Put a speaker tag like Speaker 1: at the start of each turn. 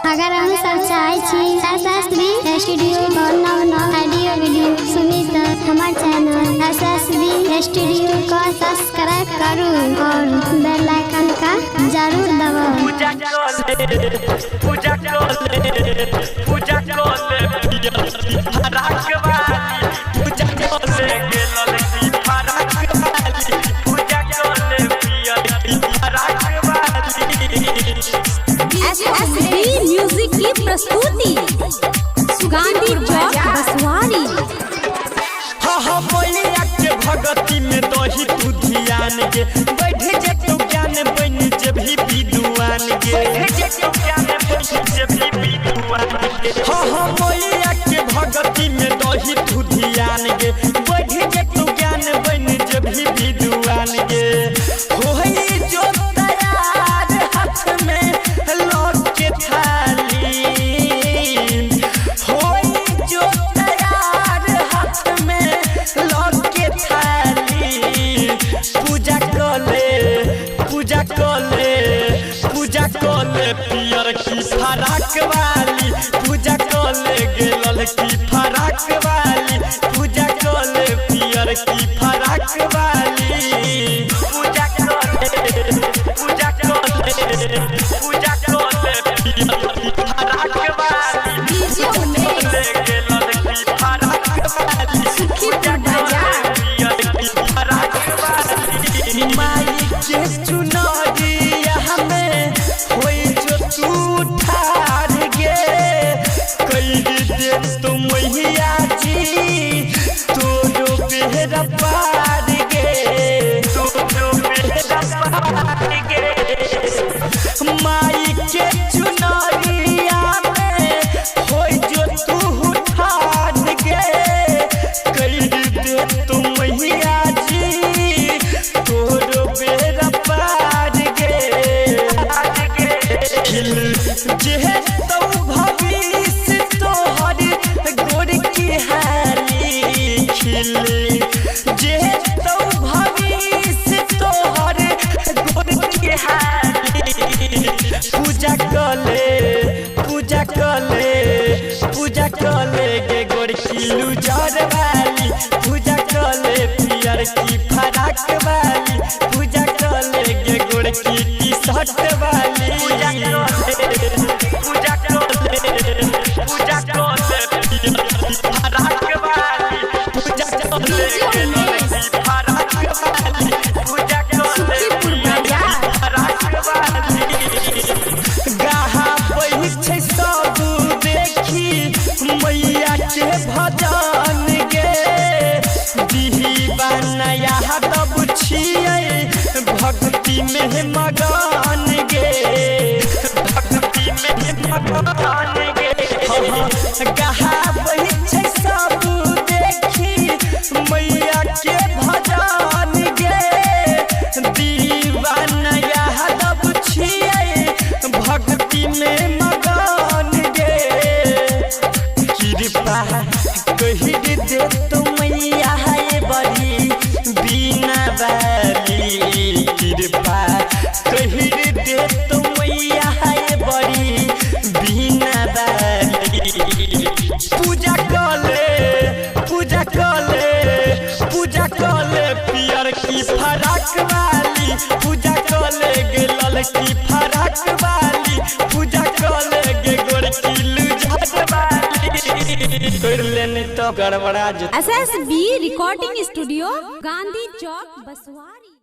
Speaker 1: अगर हम सब चाहे छी SSB स्टूडियो और नव ऑडियो वीडियो सुनी तो हमारे चैनल SSB स्टूडियो को सब्सक्राइब करूँ और बेल आइकन का जरूर दबाओ।
Speaker 2: SSB म्यूजिक की प्रस्तुति गांधी चौक बसवारी।
Speaker 3: बोलिया के भगती में दही तू ध्यान गे बैठ जे तू ज्ञान बन जे भी विद्वान गे बोलिया के भगती में दही तू ध्यान गे बैठ जे तू ज्ञान बन जे भी विद्वान गे होई जो तैयार हाथ में लौट के थाली होई जो तैयार हाथ में लौट के थाली पूजा कोले पियर की फराक वाली पूजा कोले गेलल की फराक वाली पूजा कोले पियर की फराक वाली पूजा कोले पियर की फराक वाली कोले गेलल की फराक वाली पूजा कोले पियर की फराक वाली माई के चुनरिया हमें होई जो तू ठार गे कई दे तुम मैया जी तोरो बेहरा पार गे तोरो बेहरा पार गे माई के चुनरिया में होई जो तू ठार गे कई दे तुम मैया जी तोरो बेहरा पार गे जे तो भविष्य तोहर गोर की हाली खिल जे तो भविष्य तोहर गोर की हाली पूजा कले गे गोर की लुजर वाली पूजा कले पियर की फराक वाली पूजा कले गे गोर की टी-शर्ट वाली पूजा कोले फराक वाली पूजा कोले फराक वाली पूजा कोले फराक वाली गाहा बहि छै सब देखी मैया के भजन गे दीवाना यादव छियै भक्ति में मगन गे भक्ति में मगन गे गाहा बहि छै सब देखी मैया के भजन गे दीवाना यादव छियै भक्ति में मगन गे कृपा कहि दे तो मैया बड़ी बिना वाली कृपा कहि दे तो मैया बड़ी बिना वाली पूजा कोले पियर की फराक वाली पूजा कोले गेलल की फराक वाली पूजा कोले गे गोर की लुजर वाली कर लेने तो गड़बड़ा।
Speaker 2: SSB रिकॉर्डिंग स्टूडियो गांधी चौक बसवारी।